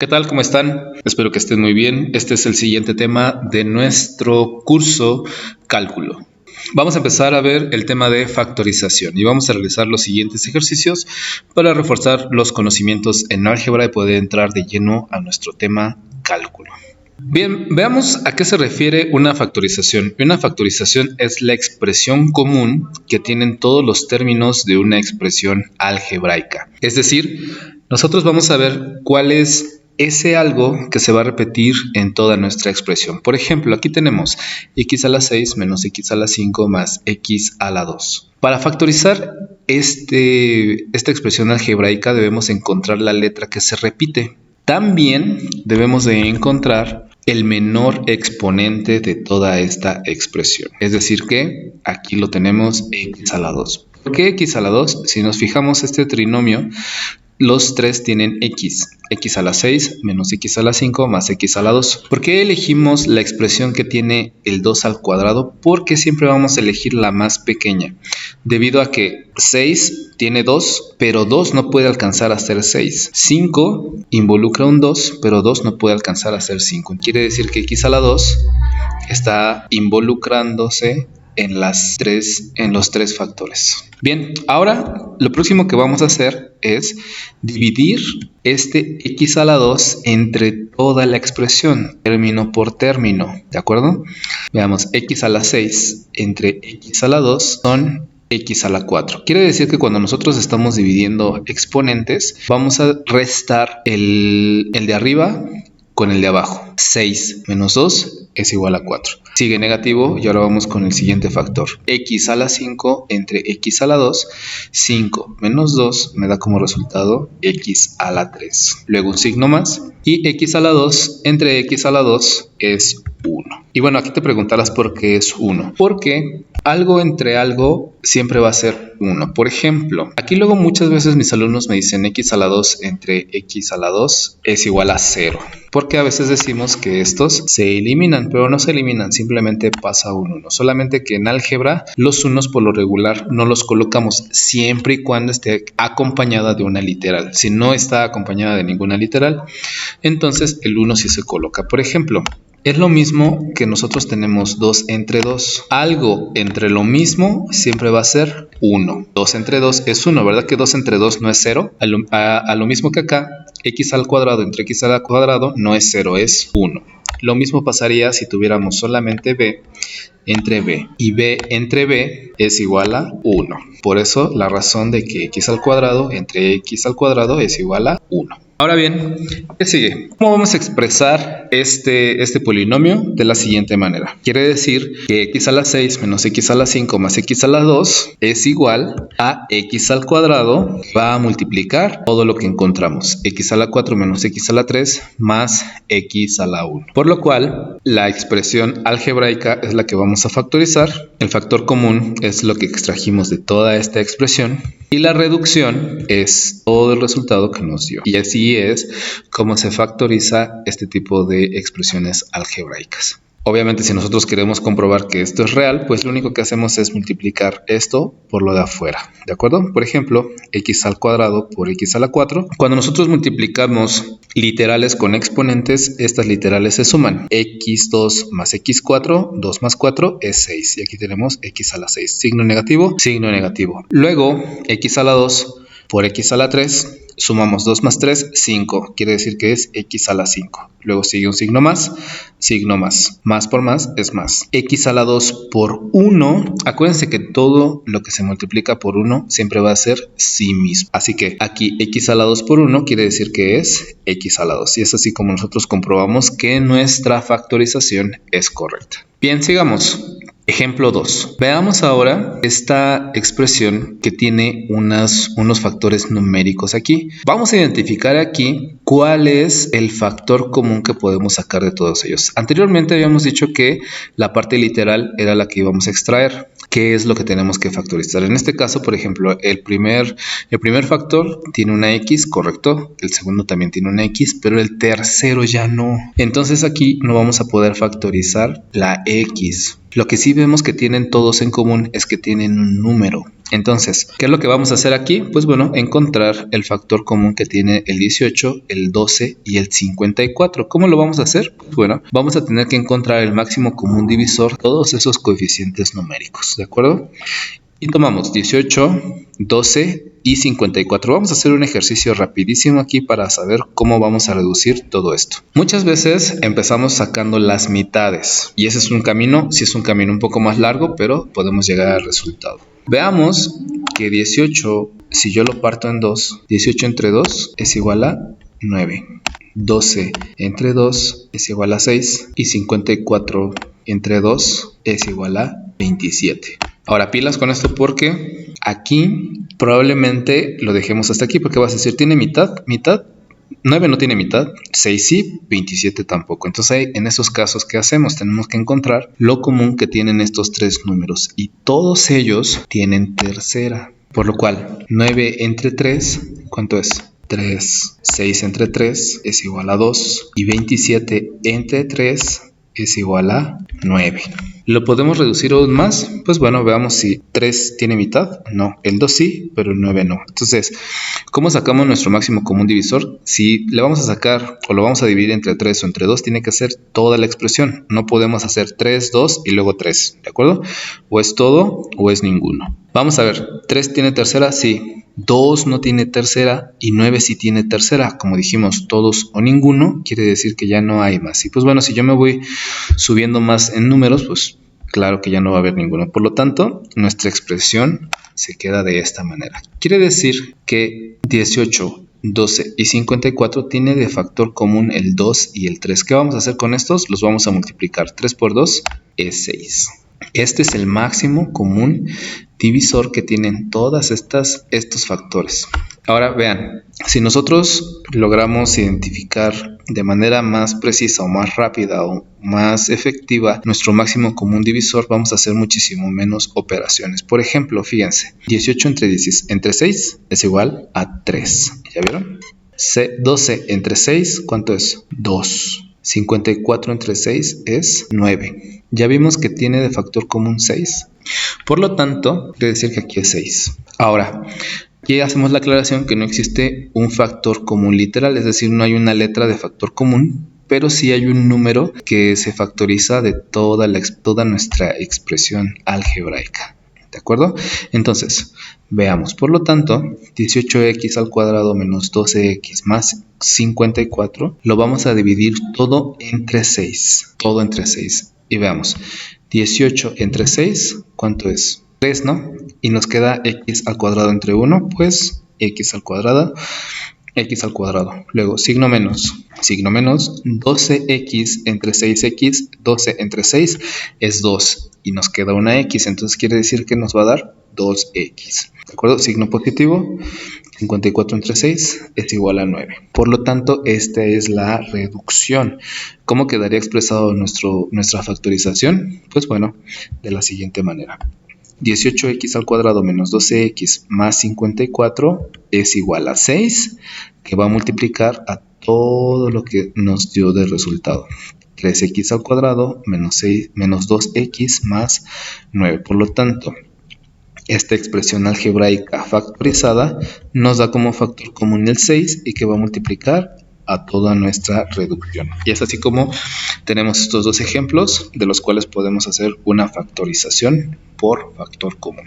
¿Qué tal? ¿Cómo están? Espero que estén muy bien. Este es el siguiente tema de nuestro curso Cálculo. Vamos a empezar a ver el tema de factorización y vamos a realizar los siguientes ejercicios para reforzar los conocimientos en álgebra y poder entrar de lleno a nuestro tema Cálculo. Bien, veamos a qué se refiere una factorización. Una factorización es la expresión común que tienen todos los términos de una expresión algebraica. Es decir, nosotros vamos a ver cuál es ese algo que se va a repetir en toda nuestra expresión. Por ejemplo, aquí tenemos x a la 6 menos x a la 5 más x a la 2. Para factorizar esta expresión algebraica debemos encontrar la letra que se repite. También debemos de encontrar el menor exponente de toda esta expresión. Es decir que aquí lo tenemos x a la 2. ¿Por qué x a la 2? Si nos fijamos este trinomio, los tres tienen x a la 6 menos x a la 5 más x a la 2. ¿Por qué elegimos la expresión que tiene el 2 al cuadrado? Porque siempre vamos a elegir la más pequeña, debido a que 6 tiene 2, pero 2 no puede alcanzar a ser 6. 5 involucra un 2, pero 2 no puede alcanzar a ser 5. Quiere decir que x a la 2 está involucrándose en los tres factores. Bien, ahora lo próximo que vamos a hacer es dividir este x a la 2 entre toda la expresión, término por término, ¿de acuerdo? Veamos, x a la 6 entre x a la 2 son x a la 4. Quiere decir que cuando nosotros estamos dividiendo exponentes, vamos a restar el de arriba con el de abajo. 6 menos 2 es igual a 4. Sigue negativo y ahora vamos con el siguiente factor. X a la 5 entre x a la 2. 5 menos 2 me da como resultado x a la 3. Luego un signo más. Y x a la 2 entre x a la 2 es 1. Y bueno, aquí te preguntarás por qué es 1. Porque algo entre algo siempre va a ser 1. Por ejemplo, aquí luego muchas veces mis alumnos me dicen x a la 2 entre x a la 2 es igual a 0. Porque a veces decimos que estos se eliminan, pero no se eliminan, simplemente pasa un 1. Solamente que en álgebra los unos por lo regular no los colocamos siempre y cuando esté acompañada de una literal. Si no está acompañada de ninguna literal, entonces el 1 sí se coloca. Por ejemplo, es lo mismo que nosotros tenemos 2 entre 2. Algo entre lo mismo siempre va a ser 1. 2 entre 2 es 1, ¿verdad? Que 2 entre 2 no es 0. A lo mismo que acá, x al cuadrado entre x al cuadrado no es 0, es 1. Lo mismo pasaría si tuviéramos solamente b entre b. Y b entre b es igual a 1. Por eso la razón de que x al cuadrado entre x al cuadrado es igual a 1. Ahora bien, ¿qué sigue? ¿Cómo vamos a expresar este polinomio? De la siguiente manera. Quiere decir que x a la 6 menos x a la 5 más x a la 2 es igual a x al cuadrado. Va a multiplicar todo lo que encontramos. X a la 4 menos x a la 3 más x a la 1. Por lo cual, la expresión algebraica es la que vamos a factorizar. El factor común es lo que extrajimos de toda esta expresión. Y la reducción es todo el resultado que nos dio. Y así es como se factoriza este tipo de expresiones algebraicas. Obviamente, si nosotros queremos comprobar que esto es real, pues lo único que hacemos es multiplicar esto por lo de afuera, ¿de acuerdo? Por ejemplo, x al cuadrado por x a la 4. Cuando nosotros multiplicamos literales con exponentes, estas literales se suman. x2 más x4, 2 más 4 es 6. Y aquí tenemos x a la 6. Signo negativo, signo negativo. Luego, x a la 2 por x a la 3. Sumamos 2 más 3, 5. Quiere decir que es x a la 5. Luego sigue un signo más, signo más. Más por más es más. X a la 2 por 1. Acuérdense que todo lo que se multiplica por 1 siempre va a ser sí mismo. Así que aquí x a la 2 por 1 quiere decir que es x a la 2. Y es así como nosotros comprobamos que nuestra factorización es correcta. Bien, sigamos. Ejemplo 2. Veamos ahora esta expresión que tiene unos factores numéricos aquí. Vamos a identificar aquí cuál es el factor común que podemos sacar de todos ellos. Anteriormente habíamos dicho que la parte literal era la que íbamos a extraer. ¿Qué es lo que tenemos que factorizar? En este caso, por ejemplo, el primer factor tiene una x, correcto. El segundo también tiene una x, pero el tercero ya no. Entonces aquí no vamos a poder factorizar la x. Lo que sí vemos que tienen todos en común es que tienen un número. Entonces, ¿qué es lo que vamos a hacer aquí? Pues bueno, encontrar el factor común que tiene el 18, el 12 y el 54. ¿Cómo lo vamos a hacer? Pues bueno, vamos a tener que encontrar el máximo común divisor de todos esos coeficientes numéricos, ¿de acuerdo? Y tomamos 18, 12 y 54. Vamos a hacer un ejercicio rapidísimo aquí para saber cómo vamos a reducir todo esto. Muchas veces empezamos sacando las mitades y ese es un camino, sí es un camino un poco más largo, pero podemos llegar al resultado. Veamos que 18, si yo lo parto en 2, 18 entre 2 es igual a 9. 12 entre 2 es igual a 6 y 54 entre 2 es igual a 27. Ahora pilas con esto porque aquí probablemente lo dejemos hasta aquí porque vas a decir, ¿tiene mitad? 9 no tiene mitad, 6 sí, 27 tampoco. Entonces en esos casos, ¿qué hacemos? Tenemos que encontrar lo común que tienen estos tres números y todos ellos tienen tercera. Por lo cual 9 entre 3, ¿cuánto es? 3. 6 entre 3 es igual a 2 y 27 entre 3 es igual a 9. ¿Lo podemos reducir aún más? Pues bueno, veamos si 3 tiene mitad. No, el 2 sí, pero el 9 no. Entonces, ¿cómo sacamos nuestro máximo común divisor? Si le vamos a sacar o lo vamos a dividir entre 3 o entre 2, tiene que ser toda la expresión. No podemos hacer 3, 2 y luego 3, ¿de acuerdo? O es todo o es ninguno. Vamos a ver, 3 tiene tercera, sí. 2 no tiene tercera y 9 sí tiene tercera. Como dijimos, todos o ninguno, quiere decir que ya no hay más. Y pues bueno, si yo me voy subiendo más en números, pues claro que ya no va a haber ninguno. Por lo tanto, nuestra expresión se queda de esta manera. Quiere decir que 18, 12 y 54 tiene de factor común el 2 y el 3. ¿Qué vamos a hacer con estos? Los vamos a multiplicar. 3 por 2 es 6. Este es el máximo común divisor que tienen todas estos factores. Ahora vean, si nosotros logramos identificar de manera más precisa o más rápida o más efectiva nuestro máximo común divisor, vamos a hacer muchísimo menos operaciones. Por ejemplo, fíjense, 18 entre 6 es igual a 3. ¿Ya vieron? 12 entre 6, ¿cuánto es? 2. 54 entre 6 es 9. Ya vimos que tiene de factor común 6. Por lo tanto, quiere decir que aquí es 6. Ahora, aquí hacemos la aclaración que no existe un factor común literal, es decir, no hay una letra de factor común, pero sí hay un número que se factoriza de toda nuestra expresión algebraica. ¿De acuerdo? Entonces, veamos. Por lo tanto, 18x al cuadrado menos 12x más 54 lo vamos a dividir todo entre 6. Todo entre 6. Y veamos. 18 entre 6, ¿cuánto es? 3, ¿no? Y nos queda x al cuadrado entre 1, pues x al cuadrado. Luego, signo menos, 12x entre 6x, 12 entre 6 es 2 y nos queda una x, entonces quiere decir que nos va a dar 2x, ¿de acuerdo? Signo positivo, 54 entre 6 es igual a 9. Por lo tanto, esta es la reducción. ¿Cómo quedaría expresado nuestra factorización? Pues bueno, de la siguiente manera. 18x al cuadrado menos 12x más 54 es igual a 6, que va a multiplicar a todo lo que nos dio de resultado. 3x al cuadrado menos 2x más 9. Por lo tanto, esta expresión algebraica factorizada nos da como factor común el 6 y que va a multiplicar a toda nuestra reducción. Y es así como tenemos estos dos ejemplos de los cuales podemos hacer una factorización por factor común.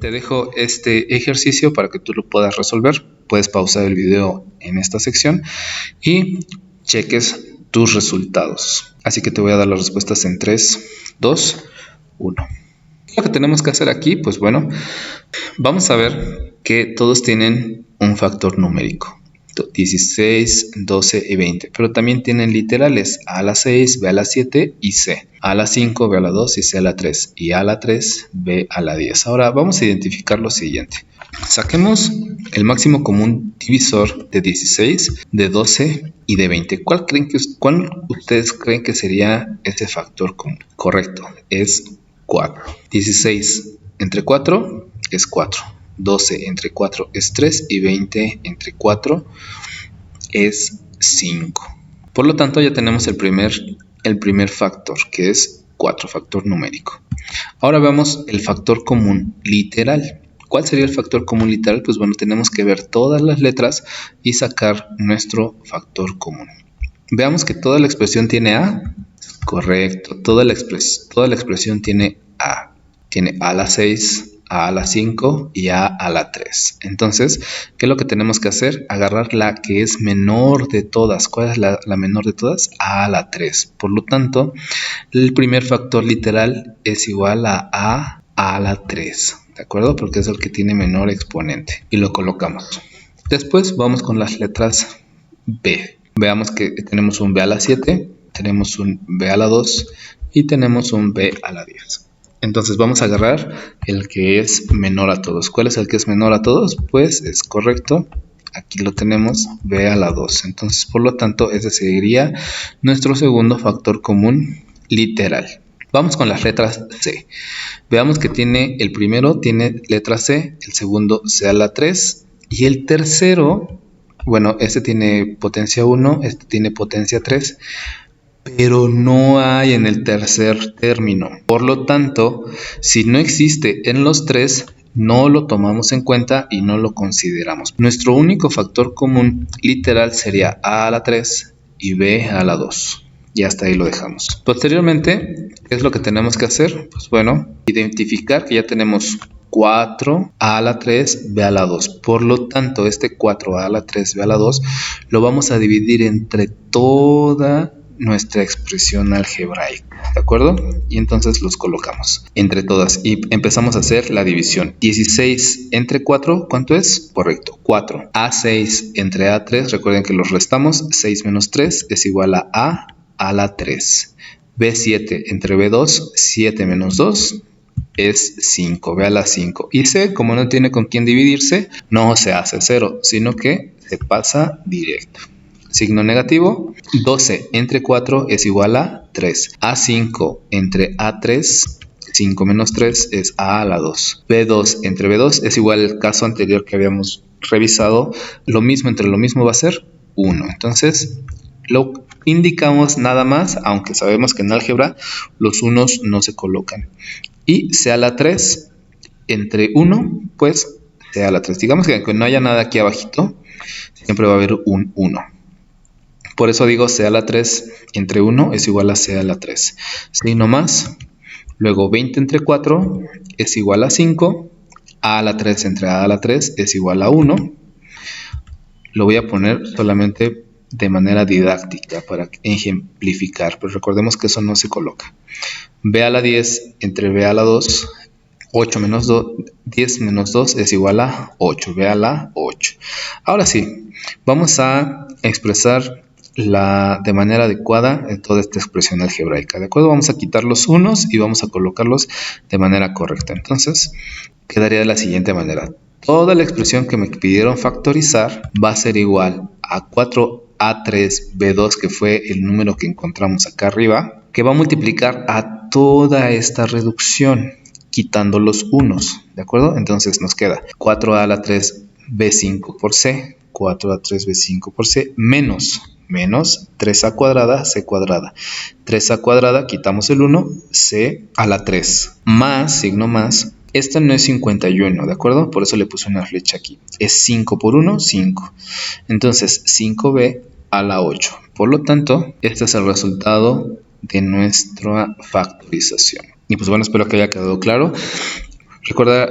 Te dejo este ejercicio para que tú lo puedas resolver. Puedes pausar el video en esta sección y cheques tus resultados. Así que te voy a dar las respuestas en 3, 2, 1. Lo que tenemos que hacer aquí, pues bueno, vamos a ver que todos tienen un factor numérico. 16, 12 y 20, pero también tienen literales a a la 6, b a la 7 y c, a a la 5, b a la 2 y c a la 3 y a a la 3, b a la 10. Ahora vamos a identificar lo siguiente. Saquemos el máximo común divisor de 16, de 12 y de 20. ¿Cuál ustedes creen que sería ese factor común? Correcto, es 4. 16 entre 4 es 4. 12 entre 4 es 3 y 20 entre 4 es 5. Por lo tanto, ya tenemos el primer factor, que es 4, factor numérico. Ahora veamos el factor común literal. ¿Cuál sería el factor común literal? Pues bueno, tenemos que ver todas las letras y sacar nuestro factor común. Veamos que toda la expresión tiene A. Correcto, toda la expresión tiene A. Tiene A a la 6, A a la 5 y A a la 3. Entonces, ¿qué es lo que tenemos que hacer? Agarrar la que es menor de todas. ¿Cuál es la menor de todas? A a la 3. Por lo tanto, el primer factor literal es igual a la 3. ¿De acuerdo? Porque es el que tiene menor exponente. Y lo colocamos. Después vamos con las letras B. Veamos que tenemos un B a la 7, tenemos un B a la 2 y tenemos un B a la 10. Entonces vamos a agarrar el que es menor a todos. ¿Cuál es el que es menor a todos? Pues es correcto. Aquí lo tenemos, B a la 2. Entonces, por lo tanto, ese sería nuestro segundo factor común literal. Vamos con las letras C. Veamos que el primero tiene letra C, el segundo C a la 3 y el tercero, bueno, este tiene potencia 1, este tiene potencia 3, pero no hay en el tercer término. Por lo tanto, si no existe en los tres, no lo tomamos en cuenta y no lo consideramos. Nuestro único factor común literal sería A a la 3 y B a la 2. Y hasta ahí lo dejamos. Posteriormente, ¿qué es lo que tenemos que hacer? Pues bueno, identificar que ya tenemos 4 A a la 3, B a la 2. Por lo tanto, este 4A a la 3, B a la 2 lo vamos a dividir entre toda nuestra expresión algebraica, ¿de acuerdo? Y entonces los colocamos entre todas y empezamos a hacer la división. 16 entre 4, ¿cuánto es? Correcto, 4. A6 entre A3, recuerden que los restamos. 6 menos 3 es igual a la 3. B7 entre B2, 7 menos 2 es 5, B a la 5. Y C, como no tiene con quién dividirse, no se hace 0, sino que se pasa directo. Signo negativo, 12 entre 4 es igual a 3. A5 entre A3, 5 menos 3 es A a la 2. B2 entre B2 es igual al caso anterior que habíamos revisado. Lo mismo entre lo mismo va a ser 1. Entonces, lo indicamos nada más, aunque sabemos que en álgebra los unos no se colocan. Y C a la 3 entre 1, pues C a la 3. Digamos que aunque no haya nada aquí abajito, siempre va a haber un 1. Por eso digo C a la 3 entre 1 es igual a C a la 3. Signo más. Luego 20 entre 4 es igual a 5. A la 3 entre A a la 3 es igual a 1. Lo voy a poner solamente de manera didáctica para ejemplificar, pero recordemos que eso no se coloca. B a la 10 entre B a la 2, 8 menos 2, 10 menos 2 es igual a 8, B a la 8. Ahora sí, vamos a expresar de manera adecuada toda esta expresión algebraica. ¿De acuerdo? Vamos a quitar los unos y vamos a colocarlos de manera correcta. Entonces, quedaría de la siguiente manera. Toda la expresión que me pidieron factorizar va a ser igual a 4A3B2, que fue el número que encontramos acá arriba, que va a multiplicar a toda esta reducción, quitando los unos. ¿De acuerdo? Entonces nos queda 4A a la 3B5 por C, 4A3B5 por C, menos 3A cuadrada, C cuadrada. 3A cuadrada, quitamos el 1, C a la 3, más, signo más. Esta no es 51, ¿de acuerdo? Por eso le puse una flecha aquí. Es 5 por 1, 5. Entonces, 5B a la 8. Por lo tanto, este es el resultado de nuestra factorización. Y pues bueno, espero que haya quedado claro. Recuerda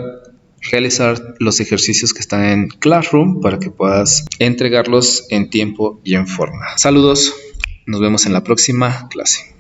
realizar los ejercicios que están en Classroom para que puedas entregarlos en tiempo y en forma. Saludos, nos vemos en la próxima clase.